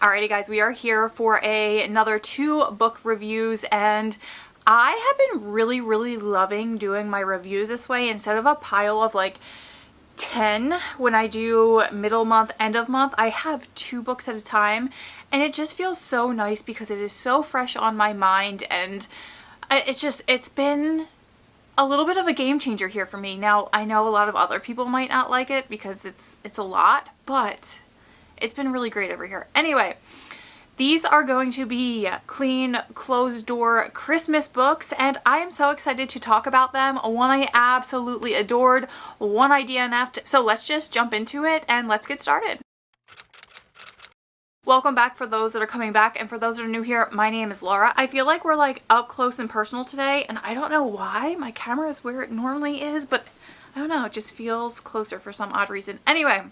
Alrighty guys, we are here for another 2 book reviews, and I have been really loving doing my reviews this way instead of a pile of like 10 when I do middle month, end of month. I have 2 books at a time, and it just feels so nice because it is so fresh on my mind, and it's been a little bit of a game changer here for me. Now, I know a lot of other people might not like it because it's a lot, but it's been really great over here. Anyway, these are going to be clean, closed door Christmas books, and I am so excited to talk about them. One I absolutely adored, one I DNF'd. So let's just jump into it and let's get started. Welcome back for those that are coming back, and for those that are new here, my name is Laura. I feel like we're like up close and personal today, and I don't know why. My camera is where it normally is, but I don't know, it just feels closer for some odd reason. Anyway,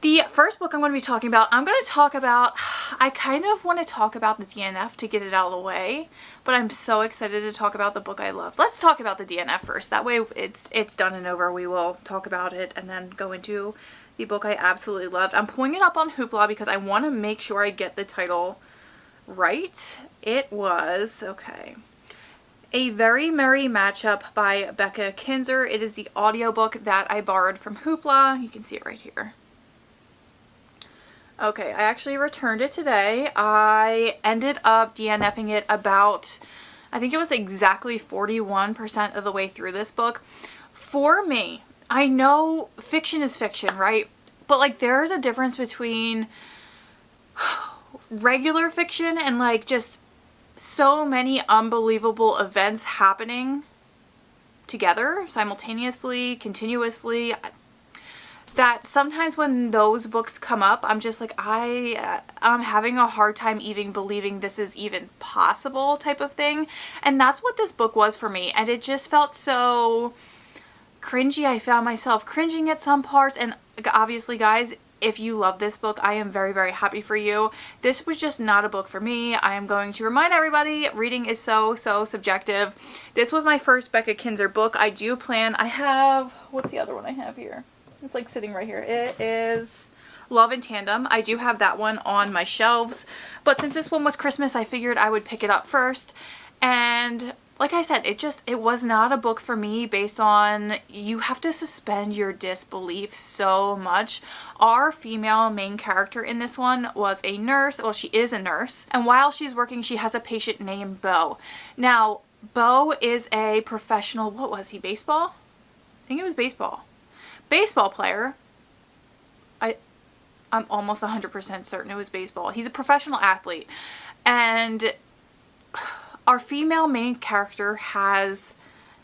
the first book I'm going to be talking about, I kind of want to talk about the DNF to get it out of the way, but I'm so excited to talk about the book I love. Let's talk about the DNF first. That way it's done and over. We will talk about it and then go into the book I absolutely loved. I'm pulling it up on Hoopla because I want to make sure I get the title right. It was, okay, A Very Merry Matchup by Becca Kinzer. It is the audiobook that I borrowed from Hoopla. You can see it right here. Okay, I actually returned it today. I ended up DNFing it about, I think it was exactly 41% of the way through this book. For me, I know fiction is fiction, right? But like there's a difference between regular fiction and like just so many unbelievable events happening together, simultaneously, continuously, that sometimes when those books come up, I'm just like, I'm having a hard time even believing this is even possible type of thing. And that's what this book was for me. And it just felt so cringy. I found myself cringing at some parts. And obviously, guys, if you love this book, I am very happy for you. This was just not a book for me. I am going to remind everybody, reading is so subjective. This was my first Becca Kinzer book. I have, what's the other one I have here? It's like sitting right here. It is Love in Tandem. I do have that one on my shelves, but since this one was Christmas, I figured I would pick it up first. And like I said, it was not a book for me based on, you have to suspend your disbelief so much. Our female main character in this one was a nurse. Well, she is a nurse. And while she's working, she has a patient named Bo. Now, Bo is a professional, what was he, baseball? I think it was baseball player. I'm almost 100% certain it was baseball. He's a professional athlete, and our female main character has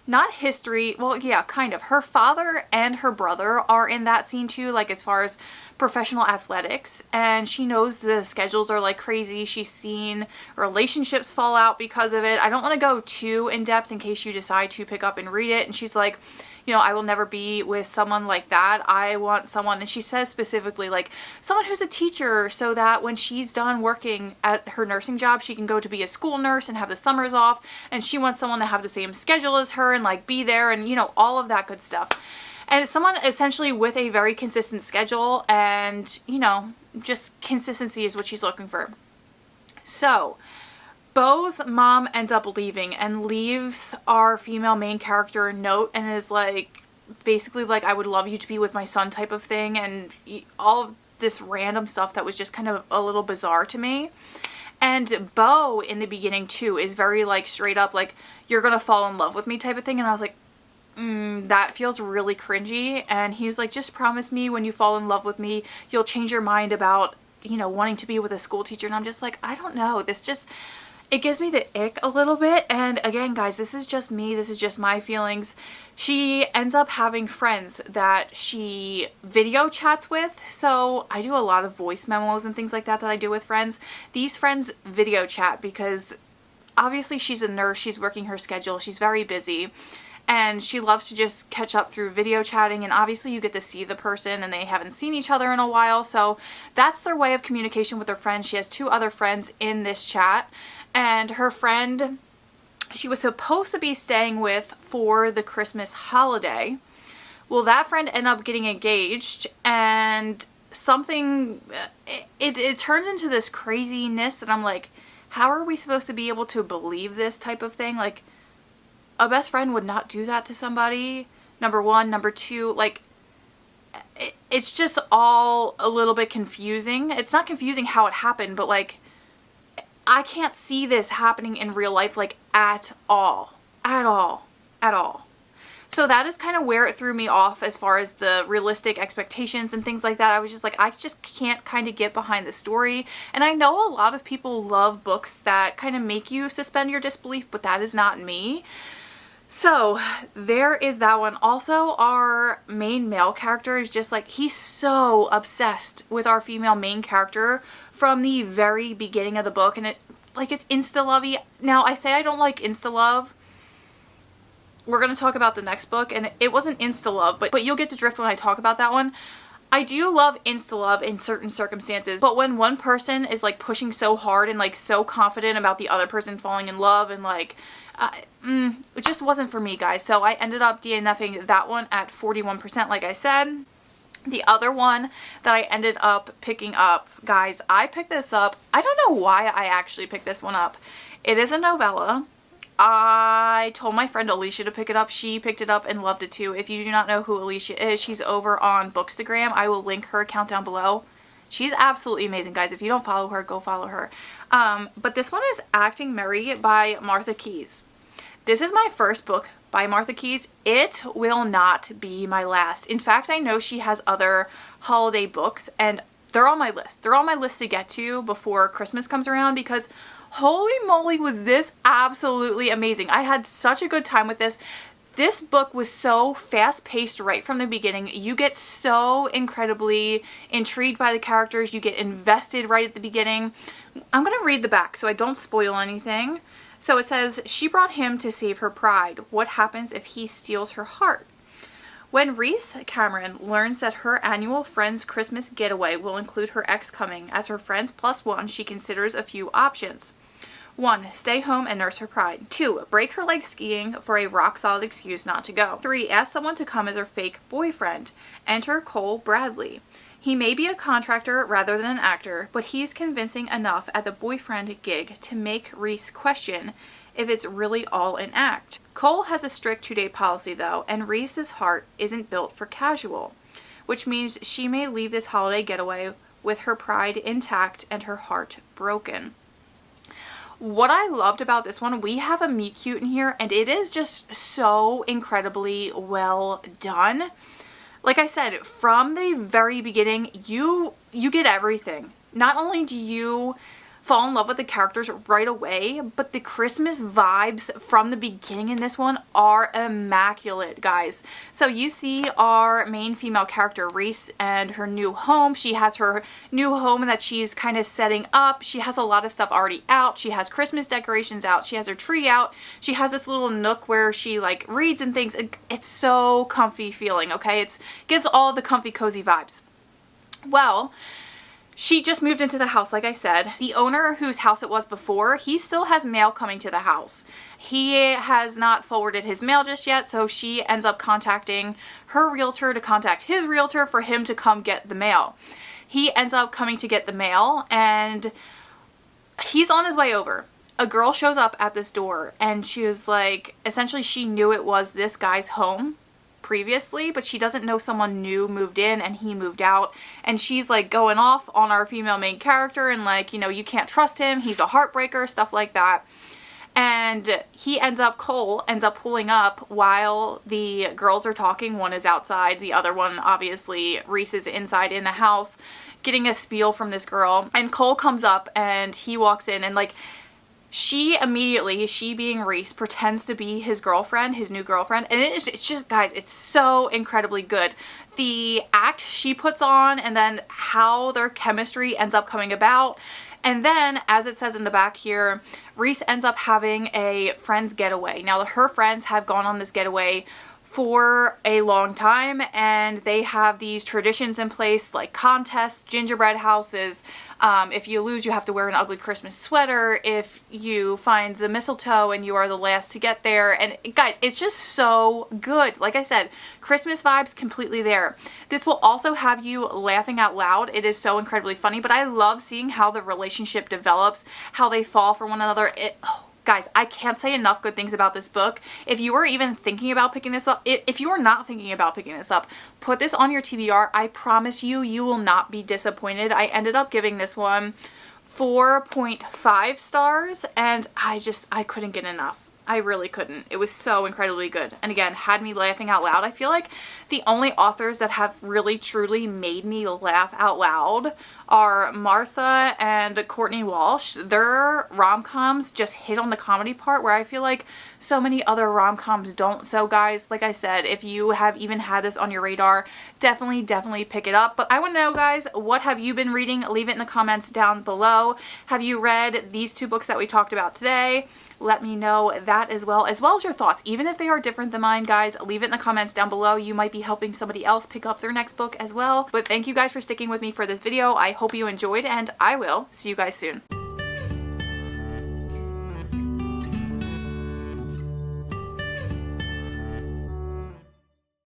not history, well, yeah, kind of. Her father and her brother are in that scene too, like as far as professional athletics, and she knows the schedules are like crazy. She's seen relationships fall out because of it. I don't want to go too in depth in case you decide to pick up and read it. And she's like, you know, I will never be with someone like that. I want someone, and she says specifically, like, someone who's a teacher so that when she's done working at her nursing job, she can go to be a school nurse and have the summers off. And she wants someone to have the same schedule as her and like be there and, you know, all of that good stuff. And it's someone essentially with a very consistent schedule, and, you know, just consistency is what she's looking for. So Bo's mom ends up leaving and leaves our female main character a note and is like, basically like, I would love you to be with my son type of thing, and all of this random stuff that was just kind of a little bizarre to me. And Bo in the beginning too is very like straight up like, you're gonna fall in love with me type of thing, and I was like, that feels really cringy. And he was like, just promise me when you fall in love with me, you'll change your mind about, you know, wanting to be with a school teacher. And I'm just like, I don't know, it gives me the ick a little bit. And again, guys, this is just me. This is just my feelings. She ends up having friends that she video chats with. So I do a lot of voice memos and things like that I do with friends. These friends video chat because obviously she's a nurse. She's working her schedule. She's very busy. And she loves to just catch up through video chatting, and obviously you get to see the person and they haven't seen each other in a while, so that's their way of communication with their friends. She has 2 other friends in this chat, and her friend she was supposed to be staying with for the Christmas holiday. Well, that friend ended up getting engaged, and something, it turns into this craziness that I'm like, how are we supposed to be able to believe this type of thing? Like, a best friend would not do that to somebody, number one. Number two, like, it's just all a little bit confusing. It's not confusing how it happened, but like, I can't see this happening in real life, like, at all. At all. At all. So that is kind of where it threw me off as far as the realistic expectations and things like that. I was just like, I just can't kind of get behind the story. And I know a lot of people love books that kind of make you suspend your disbelief, but that is not me. So there is that one. Also, our main male character is just like, he's so obsessed with our female main character from the very beginning of the book. And it's insta-lovey. Now, I say I don't like insta-love. We're going to talk about the next book, and it wasn't insta-love, but you'll get the drift when I talk about that one. I do love insta-love in certain circumstances, but when one person is like pushing so hard and like so confident about the other person falling in love and like, it just wasn't for me, guys. So I ended up DNFing that one at 41%, like I said. The other one that I ended up picking up, guys, I picked this up. I don't know why I actually picked this one up. It is a novella. I told my friend Alicia to pick it up. She picked it up and loved it too. If you do not know who Alicia is, she's over on Bookstagram. I will link her account down below. She's absolutely amazing, guys. If you don't follow her, go follow her. But this one is Acting Merry by Martha Keyes. This is my first book by Martha Keyes. It will not be my last. In fact, I know she has other holiday books, and they're on my list. They're on my list to get to before Christmas comes around, because holy moly, was this absolutely amazing. I had such a good time with this. This book was so fast-paced right from the beginning. You get so incredibly intrigued by the characters. You get invested right at the beginning. I'm going to read the back so I don't spoil anything. So it says, she brought him to save her pride. What happens if he steals her heart? When Reese Cameron learns that her annual Friends Christmas getaway will include her ex coming as her friends plus one, she considers a few options. 1. Stay home and nurse her pride. 2. Break her leg skiing for a rock-solid excuse not to go. 3. Ask someone to come as her fake boyfriend. Enter Cole Bradley. He may be a contractor rather than an actor, but he's convincing enough at the boyfriend gig to make Reese question if it's really all an act. Cole has a strict 2-day policy though, and Reese's heart isn't built for casual, which means she may leave this holiday getaway with her pride intact and her heart broken. What I loved about this one, we have a meet cute in here, and it is just so incredibly well done. Like I said, from the very beginning, you get everything. Not only do you fall in love with the characters right away, but the Christmas vibes from the beginning in this one are immaculate, guys. So you see our main female character, Reese, and her new home. She has her new home that she's kind of setting up. She has a lot of stuff already out. She has Christmas decorations out. She has her tree out. She has this little nook where she like reads and things. It's so comfy feeling, okay? It gives all the comfy, cozy vibes. Well, she just moved into the house, like I said. The owner whose house it was before, he still has mail coming to the house. He has not forwarded his mail just yet, so she ends up contacting her realtor to contact his realtor for him to come get the mail. He ends up coming to get the mail, and he's on his way over. A girl shows up at this door, and she was like, essentially she knew it was this guy's home previously, but she doesn't know someone new moved in and he moved out, and she's like going off on our female main character and like, you know, you can't trust him, he's a heartbreaker, stuff like that. And Cole ends up pulling up while the girls are talking. One is outside, the other one, obviously Reese, is inside in the house getting a spiel from this girl, and Cole comes up and he walks in, and like she immediately, she being Reese, pretends to be his girlfriend, his new girlfriend. And it's just, guys, it's so incredibly good. The act she puts on, and then how their chemistry ends up coming about. And then, as it says in the back here, Reese ends up having a friend's getaway. Now, her friends have gone on this getaway for a long time, and they have these traditions in place like contests, gingerbread houses. If you lose, you have to wear an ugly Christmas sweater. If you find the mistletoe and you are the last to get there. And guys, it's just so good. Like I said, Christmas vibes completely there. This will also have you laughing out loud. It is so incredibly funny, but I love seeing how the relationship develops, how they fall for one another. Guys, I can't say enough good things about this book. If you are even thinking about picking this up, if you are not thinking about picking this up, put this on your TBR. I promise you, you will not be disappointed. I ended up giving this one 4.5 stars, and I couldn't get enough. I really couldn't. It was so incredibly good. And again, had me laughing out loud. I feel like the only authors that have really truly made me laugh out loud are Martha and Courtney Walsh. Their rom-coms just hit on the comedy part where I feel like so many other rom-coms don't. So guys, like I said, if you have even had this on your radar, definitely pick it up. But I want to know, guys, what have you been reading? Leave it in the comments down below. Have you read these two books that we talked about today? Let me know that as well as your thoughts. Even if they are different than mine, guys, leave it in the comments down below. You might be helping somebody else pick up their next book as well. But thank you guys for sticking with me for this video. I hope you enjoyed, and I will see you guys soon.